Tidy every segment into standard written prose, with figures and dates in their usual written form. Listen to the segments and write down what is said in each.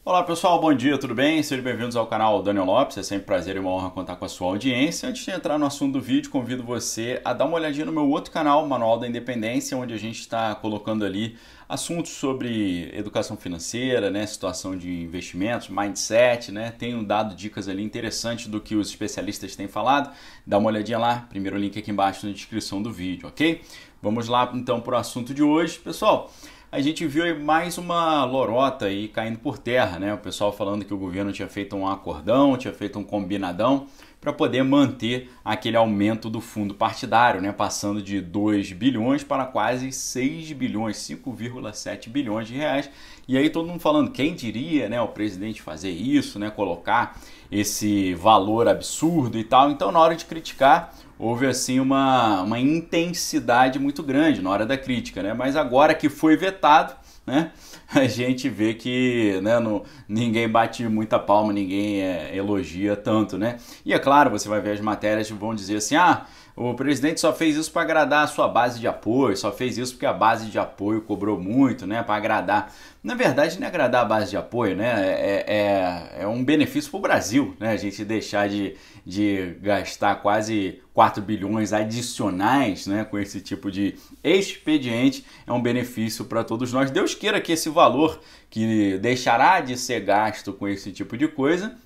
Olá pessoal, bom dia, tudo bem? Sejam bem-vindos ao canal Daniel Lopes, é sempre um prazer e uma honra contar com a sua audiência. Antes de entrar no assunto do vídeo, convido você a dar uma olhadinha no meu outro canal, Manual da Independência, onde a gente está colocando ali assuntos sobre educação financeira, né, situação de investimentos, mindset, né, tenho dado dicas ali interessantes do que os especialistas têm falado. Dá uma olhadinha lá, primeiro link aqui embaixo na descrição do vídeo, ok? Vamos lá então para o assunto de hoje, pessoal. A gente viu aí mais uma lorota aí caindo por terra, né? O pessoal falando que o governo tinha feito um acordão, tinha feito um combinadão para poder manter aquele aumento do fundo partidário, né? Passando de 2 bilhões para quase 6 bilhões, 5,7 bilhões de reais. E aí todo mundo falando, quem diria, né, o presidente fazer isso, né, colocar esse valor absurdo e tal. Então, na hora de criticar, houve assim uma intensidade muito grande na hora da crítica, né? Mas agora que foi vetado, né, a gente vê que, né, ninguém bate muita palma, ninguém elogia tanto, né? E é claro, você vai ver as matérias que vão dizer assim, o presidente só fez isso para agradar a sua base de apoio, só fez isso porque a base de apoio cobrou muito, né, para agradar. Na verdade, não é agradar a base de apoio, né, é um benefício para o Brasil, né, a gente deixar de gastar quase 4 bilhões adicionais, né, com esse tipo de expediente, é um benefício para todos nós. Deus queira que esse valor que deixará de ser gasto com esse tipo de coisa,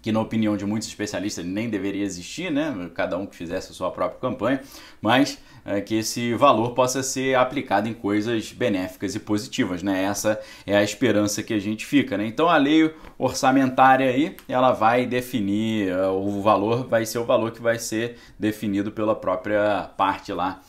que na opinião de muitos especialistas nem deveria existir, né? Cada um que fizesse a sua própria campanha, mas que esse valor possa ser aplicado em coisas benéficas e positivas, né? Essa é a esperança que a gente fica, né? Então a lei orçamentária aí, ela vai definir o valor, vai ser o valor que vai ser definido pela própria parte lá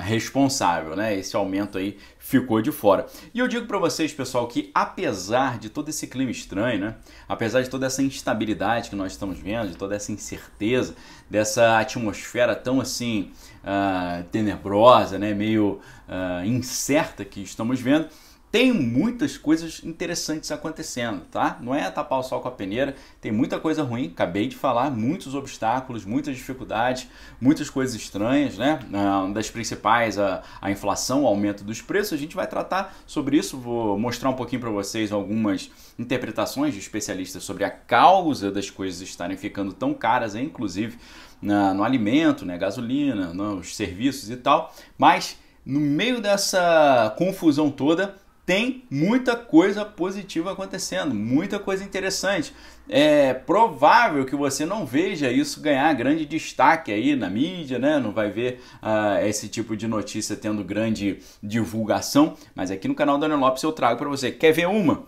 responsável, né? Esse aumento aí ficou de fora. E eu digo para vocês, pessoal, que apesar de todo esse clima estranho, né? Apesar de toda essa instabilidade que nós estamos vendo, de toda essa incerteza, dessa atmosfera tão assim tenebrosa, né? Meio incerta que estamos vendo, tem muitas coisas interessantes acontecendo, tá? Não é tapar o sol com a peneira, tem muita coisa ruim, acabei de falar, muitos obstáculos, muitas dificuldades, muitas coisas estranhas, né? Uma das principais, a inflação, o aumento dos preços, a gente vai tratar sobre isso, vou mostrar um pouquinho para vocês algumas interpretações de especialistas sobre a causa das coisas estarem ficando tão caras, inclusive no alimento, né? Gasolina, nos serviços e tal, mas no meio dessa confusão toda, tem muita coisa positiva acontecendo, muita coisa interessante. É provável que você não veja isso ganhar grande destaque aí na mídia, né? Não vai ver esse tipo de notícia tendo grande divulgação, mas aqui no canal Daniel Lopes eu trago para você. Quer ver uma?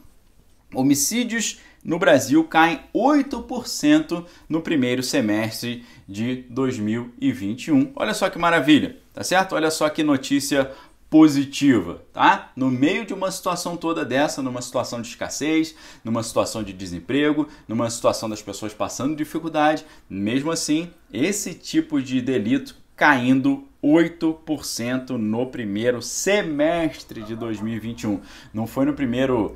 Homicídios no Brasil caem 8% no primeiro semestre de 2021. Olha só que maravilha, tá certo? Olha só que notícia positiva, tá? No meio de uma situação toda dessa, numa situação de escassez, numa situação de desemprego, numa situação das pessoas passando dificuldade, mesmo assim, esse tipo de delito caindo 8% no primeiro semestre de 2021. Não foi no primeiro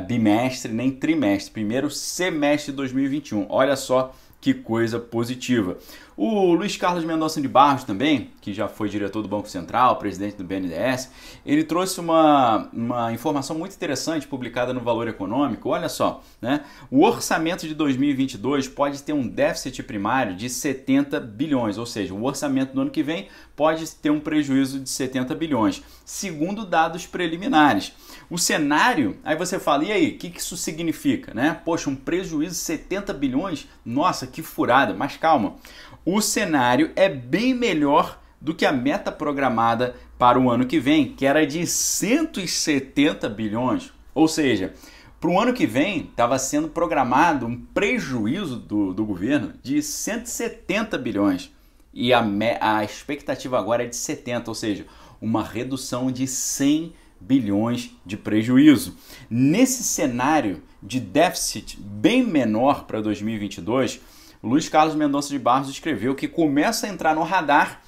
bimestre nem trimestre, primeiro semestre de 2021. Olha só que coisa positiva. O Luiz Carlos Mendonça de Barros também, que já foi diretor do Banco Central, presidente do BNDES, ele trouxe uma informação muito interessante publicada no Valor Econômico. Olha só, né? O orçamento de 2022 pode ter um déficit primário de 70 bilhões, ou seja, o orçamento do ano que vem pode ter um prejuízo de 70 bilhões, segundo dados preliminares. O cenário, aí você fala, e aí, o que isso significa, né? Poxa, um prejuízo de 70 bilhões? Nossa, que furada, mas calma. O cenário é bem melhor do que a meta programada para o ano que vem, que era de 170 bilhões. Ou seja, para o ano que vem estava sendo programado um prejuízo do governo de 170 bilhões. E a expectativa agora é de 70, ou seja, uma redução de 100 bilhões de prejuízo. Nesse cenário de déficit bem menor para 2022, o Luiz Carlos Mendonça de Barros escreveu que começa a entrar no radar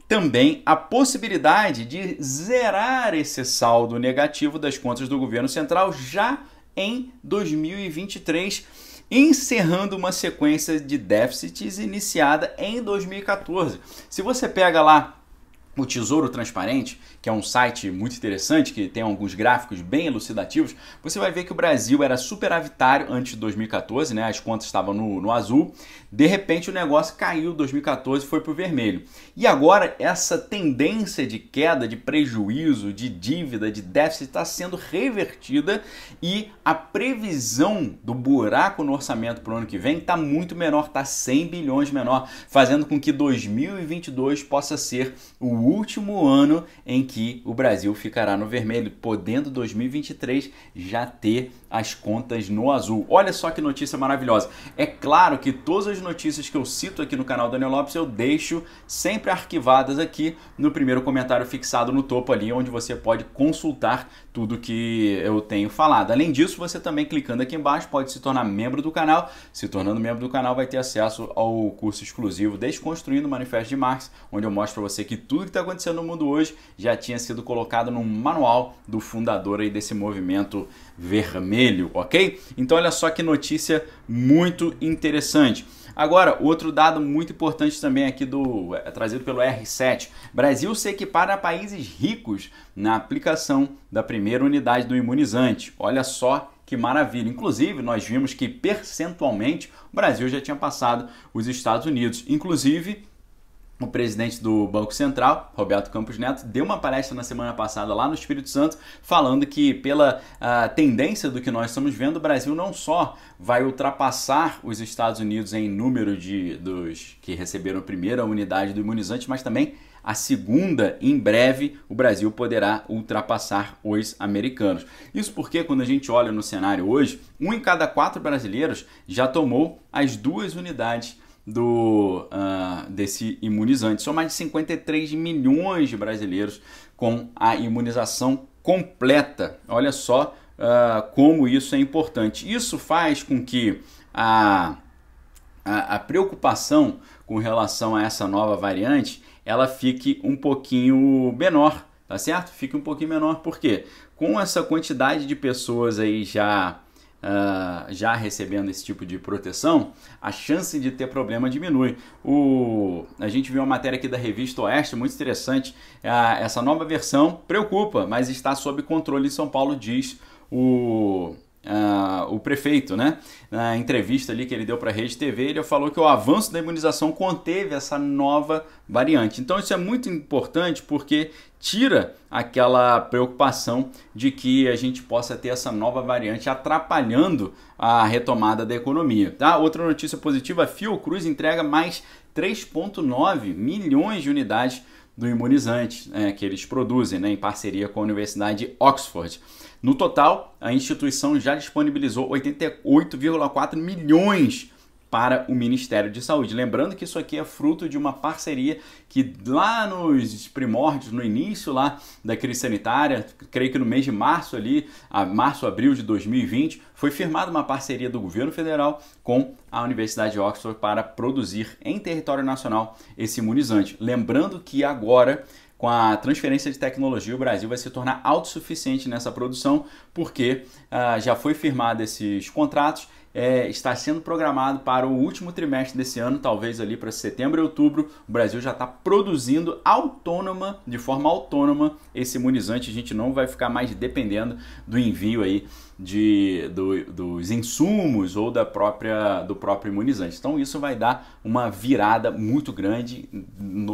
também a possibilidade de zerar esse saldo negativo das contas do governo central já em 2023, encerrando uma sequência de déficits iniciada em 2014. Se você pega lá o Tesouro Transparente, que é um site muito interessante, que tem alguns gráficos bem elucidativos, você vai ver que o Brasil era superavitário antes de 2014, né? As contas estavam no azul. De repente o negócio caiu, 2014 foi para o vermelho. E agora essa tendência de queda, de prejuízo, de dívida, de déficit está sendo revertida e a previsão do buraco no orçamento para o ano que vem está muito menor, está 100 bilhões menor, fazendo com que 2022 possa ser o último ano em que o Brasil ficará no vermelho, podendo 2023 já ter as contas no azul. Olha só que notícia maravilhosa. É claro que todas as notícias que eu cito aqui no canal Daniel Lopes eu deixo sempre arquivadas aqui no primeiro comentário fixado no topo ali, onde você pode consultar tudo que eu tenho falado. Além disso, você também clicando aqui embaixo pode se tornar membro do canal. Se tornando membro do canal vai ter acesso ao curso exclusivo Desconstruindo o Manifesto de Marx, onde eu mostro para você que tudo que está acontecendo no mundo hoje já tinha sido colocado no manual do fundador aí desse movimento vermelho, ok? Então olha só que notícia muito interessante. Agora, outro dado muito importante também aqui trazido pelo R7. Brasil se equipara a países ricos na aplicação da primeira unidade do imunizante. Olha só que maravilha. Inclusive, nós vimos que percentualmente o Brasil já tinha passado os Estados Unidos. Inclusive, o presidente do Banco Central, Roberto Campos Neto, deu uma palestra na semana passada lá no Espírito Santo, falando que pela tendência do que nós estamos vendo, o Brasil não só vai ultrapassar os Estados Unidos em número dos que receberam a primeira unidade do imunizante, mas também a segunda, em breve, o Brasil poderá ultrapassar os americanos. Isso porque quando a gente olha no cenário hoje, 1 em cada 4 brasileiros já tomou as 2 unidades desse imunizante. São mais de 53 milhões de brasileiros com a imunização completa. Olha só como isso é importante. Isso faz com que a preocupação com relação a essa nova variante ela fique um pouquinho menor, tá certo? Fique um pouquinho menor porque com essa quantidade de pessoas aí já recebendo esse tipo de proteção, a chance de ter problema diminui. A gente viu uma matéria aqui da revista Oeste, muito interessante. Essa nova versão preocupa, mas está sob controle em São Paulo, diz o prefeito, né? Na entrevista ali que ele deu para a Rede TV, ele falou que o avanço da imunização conteve essa nova variante. Então isso é muito importante porque tira aquela preocupação de que a gente possa ter essa nova variante atrapalhando a retomada da economia. Tá? Outra notícia positiva, a Fiocruz entrega mais 3,9 milhões de unidades do imunizante que eles produzem, né, em parceria com a Universidade de Oxford. No total, a instituição já disponibilizou 88,4 milhões para o Ministério de Saúde. Lembrando que isso aqui é fruto de uma parceria que lá nos primórdios, no início lá da crise sanitária, creio que no mês de março ali, abril de 2020, foi firmada uma parceria do governo federal com a Universidade de Oxford para produzir em território nacional esse imunizante. Lembrando que agora, com a transferência de tecnologia, o Brasil vai se tornar autossuficiente nessa produção, porque já foi firmado esses contratos, está sendo programado para o último trimestre desse ano, talvez ali para setembro e outubro, o Brasil já está produzindo de forma autônoma esse imunizante. A gente não vai ficar mais dependendo do envio aí dos insumos ou do próprio imunizante. Então isso vai dar uma virada muito grande,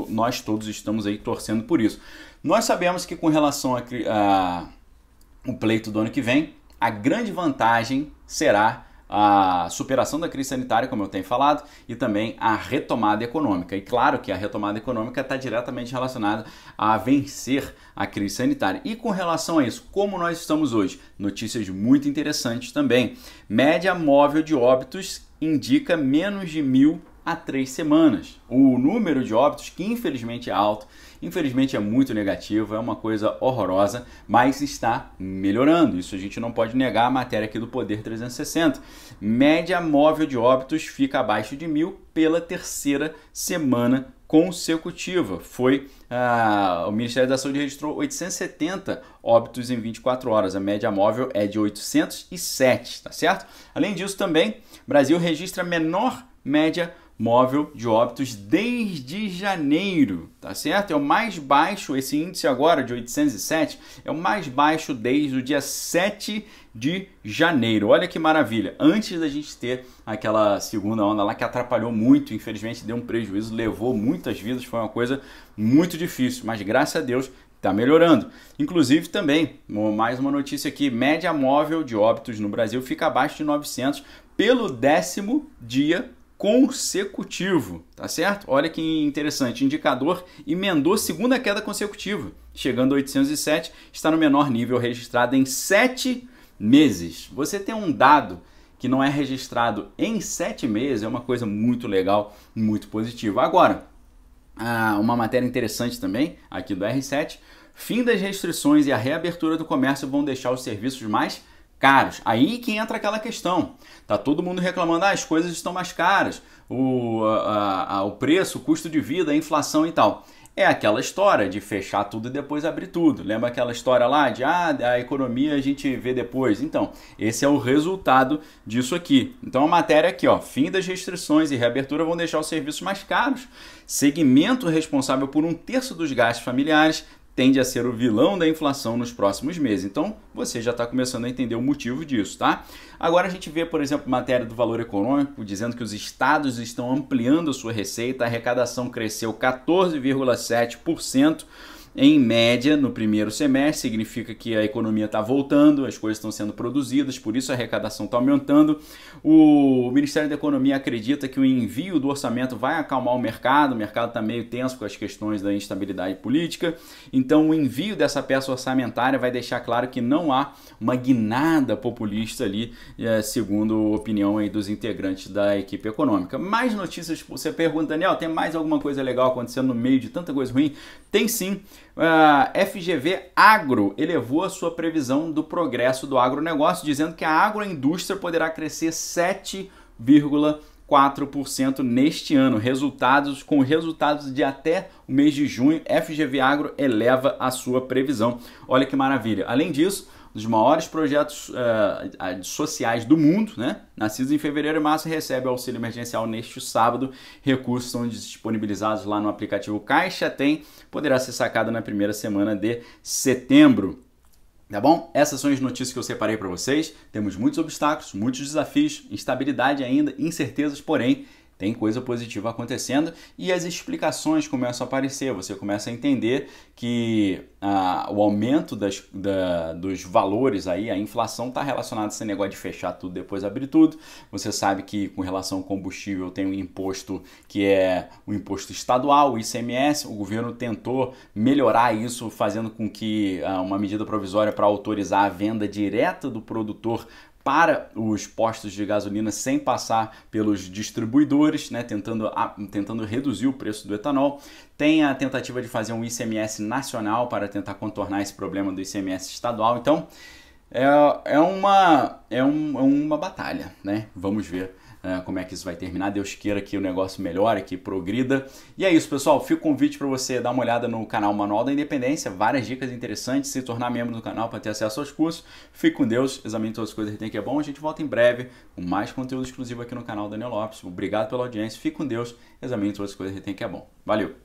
nós todos estamos aí torcendo por isso. Nós sabemos que com relação ao pleito do ano que vem, a grande vantagem será a superação da crise sanitária, como eu tenho falado, e também a retomada econômica. E claro que a retomada econômica está diretamente relacionada a vencer a crise sanitária. E com relação a isso, como nós estamos hoje? Notícias muito interessantes também. Média móvel de óbitos indica menos de 1.000 há 3 semanas. O número de óbitos, que infelizmente é alto, infelizmente é muito negativo, é uma coisa horrorosa, mas está melhorando. Isso a gente não pode negar. A matéria aqui do Poder 360. Média móvel de óbitos fica abaixo de 1.000 pela 3ª semana consecutiva. O Ministério da Saúde registrou 870 óbitos em 24 horas. A média móvel é de 807, tá certo? Além disso também, o Brasil registra menor média móvel de óbitos desde janeiro, tá certo? É o mais baixo, esse índice agora de 807 é o mais baixo desde o dia 7 de janeiro. Olha que maravilha, antes da gente ter aquela segunda onda lá que atrapalhou muito, infelizmente deu um prejuízo, levou muitas vidas, foi uma coisa muito difícil, mas graças a Deus está melhorando. Inclusive também, mais uma notícia aqui, média móvel de óbitos no Brasil fica abaixo de 900 pelo 10º dia consecutivo, tá certo? Olha que interessante, indicador emendou segunda queda consecutiva, chegando a 807, está no menor nível registrado em 7 meses. Você tem um dado que não é registrado em 7 meses, é uma coisa muito legal, muito positiva. Agora, uma matéria interessante também, aqui do R7, fim das restrições e a reabertura do comércio vão deixar os serviços mais caros. Aí que entra aquela questão. Tá todo mundo reclamando, as coisas estão mais caras, o preço, o custo de vida, a inflação e tal. É aquela história de fechar tudo e depois abrir tudo. Lembra aquela história lá de a economia a gente vê depois? Então, esse é o resultado disso aqui. Então a matéria aqui, ó, fim das restrições e reabertura vão deixar os serviços mais caros. Segmento responsável por 1/3 dos gastos familiares tende a ser o vilão da inflação nos próximos meses. Então, você já está começando a entender o motivo disso, tá? Agora a gente vê, por exemplo, matéria do Valor Econômico dizendo que os estados estão ampliando a sua receita, a arrecadação cresceu 14,7% em média no primeiro semestre, significa que a economia está voltando, as coisas estão sendo produzidas, por isso a arrecadação está aumentando. O Ministério da Economia acredita que o envio do orçamento vai acalmar o mercado está meio tenso com as questões da instabilidade política, então o envio dessa peça orçamentária vai deixar claro que não há uma guinada populista ali, segundo a opinião aí dos integrantes da equipe econômica. Mais notícias, você pergunta, Daniel, tem mais alguma coisa legal acontecendo no meio de tanta coisa ruim? Tem sim. FGV Agro elevou a sua previsão do progresso do agronegócio, dizendo que a agroindústria poderá crescer 7,4% neste ano. Com resultados de até o mês de junho, FGV Agro eleva a sua previsão. Olha que maravilha. Além disso, um dos maiores projetos sociais do mundo, né? Nascidos em fevereiro e março, recebe auxílio emergencial neste sábado. Recursos são disponibilizados lá no aplicativo Caixa Tem, poderá ser sacado na primeira semana de setembro. Tá bom? Essas são as notícias que eu separei para vocês. Temos muitos obstáculos, muitos desafios, instabilidade ainda, incertezas, porém tem coisa positiva acontecendo e as explicações começam a aparecer. Você começa a entender que o aumento dos valores aí, a inflação está relacionada a esse negócio de fechar tudo depois abrir tudo. Você sabe que com relação ao combustível tem um imposto que é o imposto estadual, o ICMS. O governo tentou melhorar isso, fazendo com que uma medida provisória para autorizar a venda direta do produtor para os postos de gasolina sem passar pelos distribuidores, né, tentando reduzir o preço do etanol. Tem a tentativa de fazer um ICMS nacional para tentar contornar esse problema do ICMS estadual. Então, é uma batalha, né? Vamos ver como é que isso vai terminar. Deus queira que o negócio melhore, que progrida. E é isso, pessoal. Fica o convite para você dar uma olhada no canal Manual da Independência. Várias dicas interessantes. Se tornar membro do canal para ter acesso aos cursos. Fique com Deus. Examine todas as coisas que tem que é bom. A gente volta em breve com mais conteúdo exclusivo aqui no canal Daniel Lopes. Obrigado pela audiência. Fique com Deus. Examine todas as coisas que tem que é bom. Valeu!